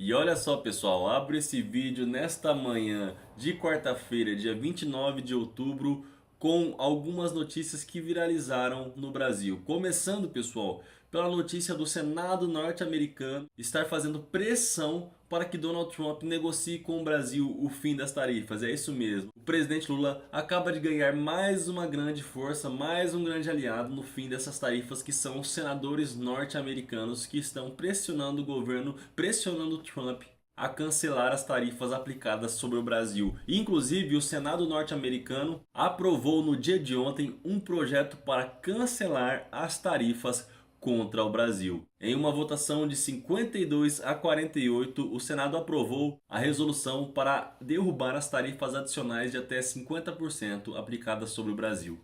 E olha só, pessoal, abro esse vídeo nesta manhã de quarta-feira, dia 29 de outubro, com algumas notícias que viralizaram no Brasil. Começando, pessoal, pela notícia do Senado norte-americano estar fazendo pressão para que Donald Trump negocie com o Brasil o fim das tarifas. É isso mesmo. O presidente Lula acaba de ganhar mais uma grande força, mais um grande aliado no fim dessas tarifas, que são os senadores norte-americanos que estão pressionando o governo, pressionando Trump a cancelar as tarifas aplicadas sobre o Brasil. Inclusive, o Senado norte-americano aprovou no dia de ontem um projeto para cancelar as tarifas contra o Brasil. Em uma votação de 52 a 48, o Senado aprovou a resolução para derrubar as tarifas adicionais de até 50% aplicadas sobre o Brasil.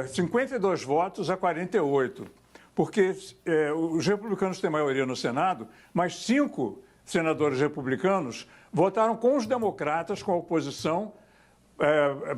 52 votos a 48, porque os republicanos têm maioria no Senado, mas 5 senadores republicanos votaram com os democratas, com a oposição,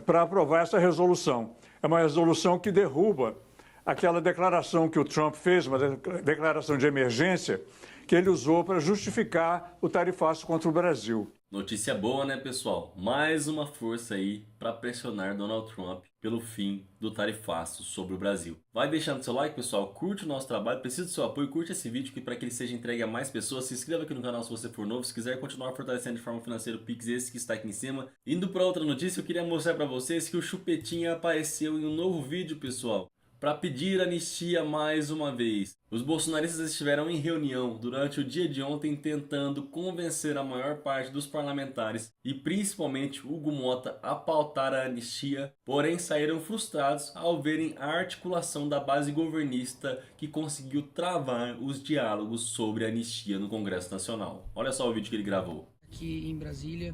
para aprovar essa resolução. É uma resolução que derruba aquela declaração que o Trump fez, uma declaração de emergência, que ele usou para justificar o tarifaço contra o Brasil. Notícia boa, né, pessoal? Mais uma força aí para pressionar Donald Trump pelo fim do tarifaço sobre o Brasil. Vai deixando seu like, pessoal, curte o nosso trabalho, precisa do seu apoio, curte esse vídeo aqui para que ele seja entregue a mais pessoas. Se inscreva aqui no canal se você for novo, se quiser continuar fortalecendo de forma financeira o Pix, esse que está aqui em cima. Indo para outra notícia, eu queria mostrar para vocês que o Chupetinha apareceu em um novo vídeo, pessoal, para pedir anistia mais uma vez. Os bolsonaristas estiveram em reunião durante o dia de ontem tentando convencer a maior parte dos parlamentares e principalmente Hugo Mota a pautar a anistia, porém saíram frustrados ao verem a articulação da base governista que conseguiu travar os diálogos sobre a anistia no Congresso Nacional. Olha só o vídeo que ele gravou. Aqui em Brasília,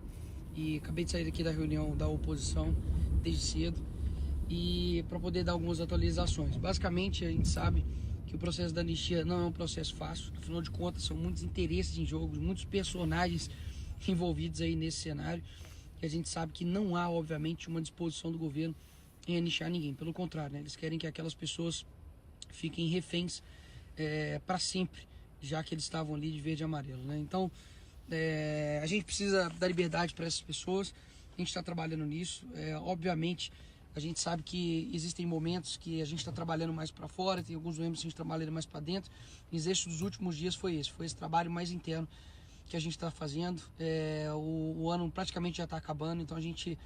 e acabei de sair aqui da reunião da oposição desde cedo, e para poder dar algumas atualizações. Basicamente, a gente sabe que o processo da anistia não é um processo fácil, afinal de contas são muitos interesses em jogo, muitos personagens envolvidos aí nesse cenário, e a gente sabe que não há, obviamente, uma disposição do governo em anistiar ninguém, pelo contrário, né? Eles querem que aquelas pessoas fiquem reféns para sempre, já que eles estavam ali de verde e amarelo, né? Então, a gente precisa dar liberdade para essas pessoas, a gente está trabalhando nisso, obviamente. A gente sabe que existem momentos que a gente está trabalhando mais para fora, tem alguns momentos que a gente está trabalhando mais para dentro. E esses dos últimos dias foi esse trabalho mais interno que a gente está fazendo. O ano praticamente já está acabando, então a gente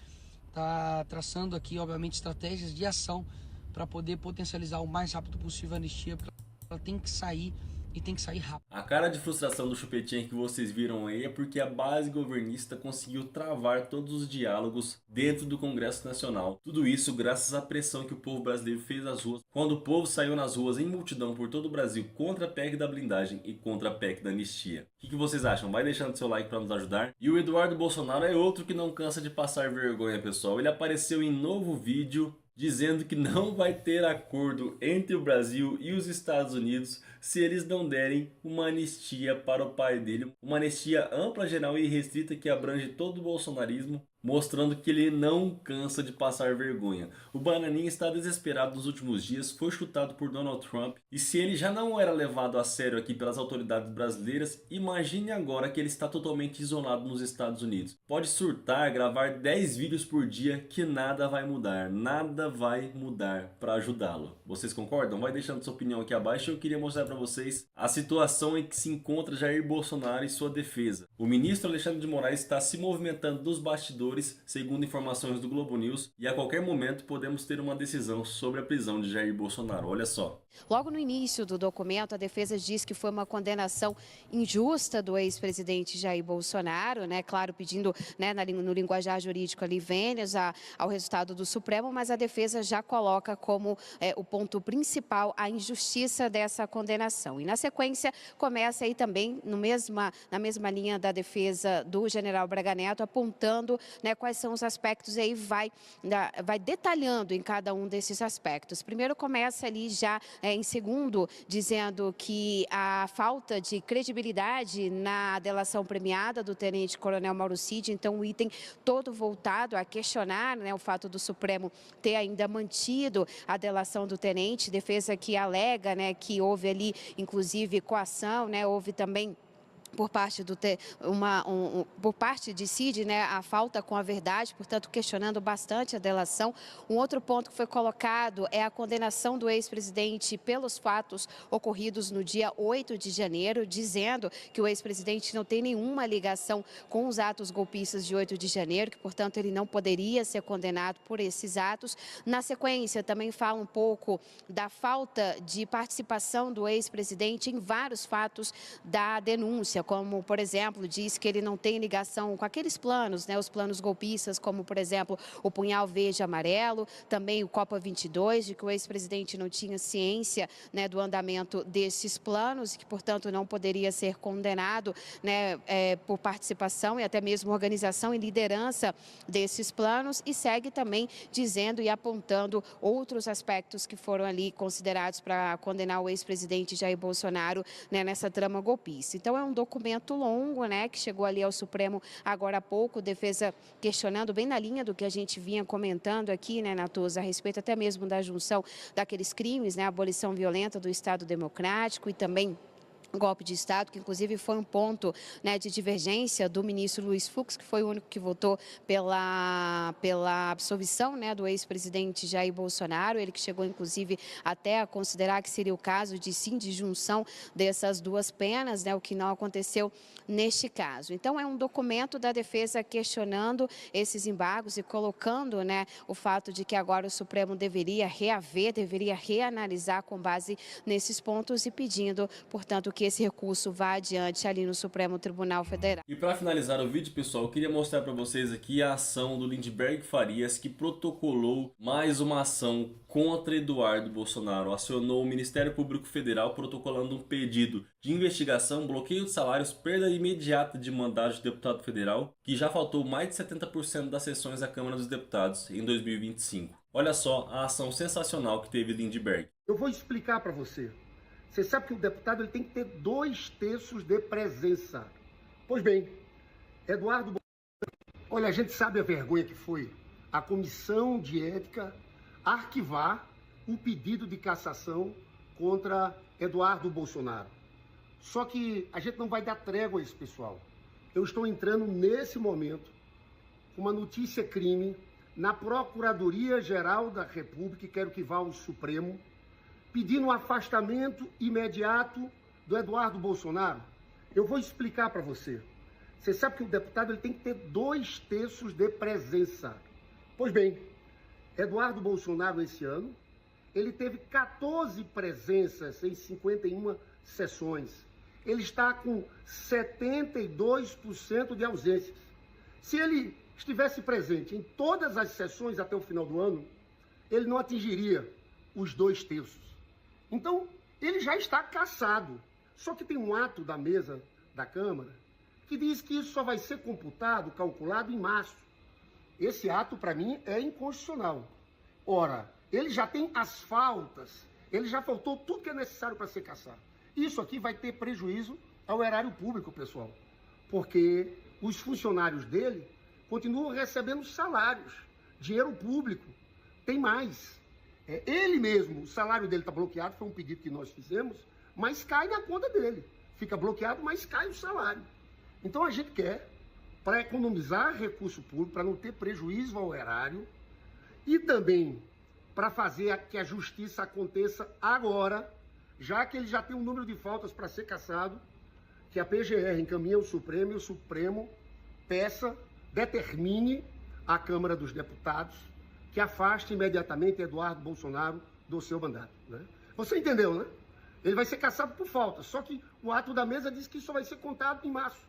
está traçando aqui, obviamente, estratégias de ação para poder potencializar o mais rápido possível a anistia, porque ela tem que sair e tem que sair rápido. A cara de frustração do Chupetinha que vocês viram aí é porque a base governista conseguiu travar todos os diálogos dentro do Congresso Nacional. Tudo isso graças à pressão que o povo brasileiro fez às ruas, quando o povo saiu nas ruas em multidão por todo o Brasil contra a PEC da blindagem e contra a PEC da anistia. O que vocês acham? Vai deixando seu like para nos ajudar. E o Eduardo Bolsonaro é outro que não cansa de passar vergonha, pessoal. Ele apareceu em novo vídeo dizendo que não vai ter acordo entre o Brasil e os Estados Unidos se eles não derem uma anistia para o pai dele. Uma anistia ampla, geral e restrita que abrange todo o bolsonarismo, mostrando que ele não cansa de passar vergonha. O Bananinha está desesperado nos últimos dias, foi chutado por Donald Trump, e se ele já não era levado a sério aqui pelas autoridades brasileiras, imagine agora que ele está totalmente isolado nos Estados Unidos. Pode surtar, gravar 10 vídeos por dia que nada vai mudar, nada vai mudar para ajudá-lo. Vocês concordam? Vai deixando sua opinião aqui abaixo. Eu queria mostrar para vocês a situação em que se encontra Jair Bolsonaro e sua defesa. O ministro Alexandre de Moraes está se movimentando dos bastidores, segundo informações do Globo News, e a qualquer momento podemos ter uma decisão sobre a prisão de Jair Bolsonaro. Olha só. Logo no início do documento, a defesa diz que foi uma condenação injusta do ex-presidente Jair Bolsonaro, né? Claro, pedindo, né, no linguajar jurídico ali vênias ao resultado do Supremo, mas a defesa já coloca como o ponto principal a injustiça dessa condenação. E na sequência começa aí também na mesma linha da defesa do general Braga Neto, apontando, né, quais são os aspectos, e aí vai detalhando em cada um desses aspectos. Primeiro começa ali já em segundo, dizendo que a falta de credibilidade na delação premiada do tenente-coronel Mauro Cid, então o item todo voltado a questionar, né, o fato do Supremo ter ainda mantido a delação do tenente, defesa que alega, né, que houve ali, inclusive, coação, né, houve também por parte por parte de Cid, né, a falta com a verdade, portanto, questionando bastante a delação. Um outro ponto que foi colocado é a condenação do ex-presidente pelos fatos ocorridos no dia 8 de janeiro, dizendo que o ex-presidente não tem nenhuma ligação com os atos golpistas de 8 de janeiro, que, portanto, ele não poderia ser condenado por esses atos. Na sequência, também fala um pouco da falta de participação do ex-presidente em vários fatos da denúncia, como, por exemplo, diz que ele não tem ligação com aqueles planos, né, os planos golpistas, como, por exemplo, o Punhal Verde e Amarelo, também o Copa 22, de que o ex-presidente não tinha ciência, né, do andamento desses planos e que, portanto, não poderia ser condenado, né, por participação e até mesmo organização e liderança desses planos, e segue também dizendo e apontando outros aspectos que foram ali considerados para condenar o ex-presidente Jair Bolsonaro, né, nessa trama golpista. Então, é um documento longo, né, que chegou ali ao Supremo agora há pouco, defesa questionando bem na linha do que a gente vinha comentando aqui, né, Natuza, a respeito até mesmo da junção daqueles crimes, né, a abolição violenta do Estado Democrático e também golpe de Estado, que inclusive foi um ponto, né, de divergência do ministro Luiz Fux, que foi o único que votou pela absolvição, né, do ex-presidente Jair Bolsonaro, ele que chegou inclusive até a considerar que seria o caso de sim, de junção dessas duas penas, né, o que não aconteceu neste caso. Então é um documento da defesa questionando esses embargos e colocando, né, o fato de que agora o Supremo deveria reanalisar com base nesses pontos e pedindo, portanto, que esse recurso vá adiante ali no Supremo Tribunal Federal. E para finalizar o vídeo, pessoal, eu queria mostrar para vocês aqui a ação do Lindenberg Farias, que protocolou mais uma ação contra Eduardo Bolsonaro. Acionou o Ministério Público Federal protocolando um pedido de investigação, bloqueio de salários, perda imediata de mandato de deputado federal, que já faltou mais de 70% das sessões da Câmara dos Deputados em 2025. Olha só a ação sensacional que teve Lindenberg. Eu vou explicar para você. Você sabe que o deputado ele tem que ter 2/3 de presença. Pois bem, Eduardo Bolsonaro, olha, a gente sabe a vergonha que foi a Comissão de Ética arquivar o pedido de cassação contra Eduardo Bolsonaro. Só que a gente não vai dar trégua a esse pessoal. Eu estou entrando nesse momento com uma notícia crime na Procuradoria-Geral da República, e quero que vá ao Supremo, pedindo um afastamento imediato do Eduardo Bolsonaro. Eu vou explicar para você. Você sabe que o deputado ele tem que ter 2/3 de presença. Pois bem, Eduardo Bolsonaro esse ano, ele teve 14 presenças em 51 sessões. Ele está com 72% de ausências. Se ele estivesse presente em todas as sessões até o final do ano, ele não atingiria os 2/3. Então, ele já está cassado. Só que tem um ato da mesa da Câmara que diz que isso só vai ser computado, calculado em março. Esse ato, para mim, é inconstitucional. Ora, ele já tem as faltas, ele já faltou tudo que é necessário para ser cassado. Isso aqui vai ter prejuízo ao erário público, pessoal, porque os funcionários dele continuam recebendo salários, dinheiro público, tem mais. Ele mesmo, o salário dele está bloqueado, foi um pedido que nós fizemos, mas cai na conta dele. Fica bloqueado, mas cai o salário. Então a gente quer, para economizar recurso público, para não ter prejuízo ao erário, e também para fazer que a justiça aconteça agora, já que ele já tem um número de faltas para ser cassado, que a PGR encaminha ao Supremo e o Supremo determine à Câmara dos Deputados que afaste imediatamente Eduardo Bolsonaro do seu mandato, né? Você entendeu, né? Ele vai ser cassado por falta, só que o ato da mesa diz que isso vai ser contado em março.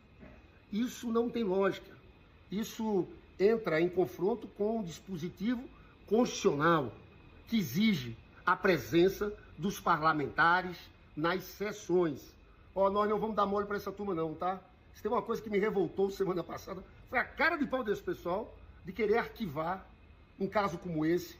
Isso não tem lógica. Isso entra em confronto com um dispositivo constitucional que exige a presença dos parlamentares nas sessões. Nós não vamos dar mole para essa turma não, tá? Se tem uma coisa que me revoltou semana passada, foi a cara de pau desse pessoal de querer arquivar um caso como esse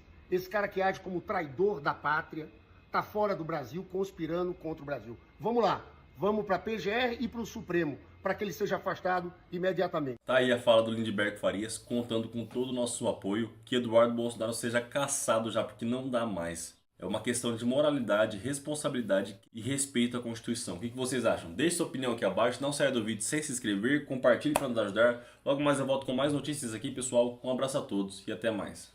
cara que age como traidor da pátria, está fora do Brasil, conspirando contra o Brasil. Vamos lá, vamos para a PGR e para o Supremo, para que ele seja afastado imediatamente. Tá aí a fala do Lindenberg Farias, contando com todo o nosso apoio, que Eduardo Bolsonaro seja cassado já, porque não dá mais. É uma questão de moralidade, responsabilidade e respeito à Constituição. O que vocês acham? Deixe sua opinião aqui abaixo, não saia do vídeo sem se inscrever, compartilhe para nos ajudar. Logo mais eu volto com mais notícias aqui, pessoal. Um abraço a todos e até mais.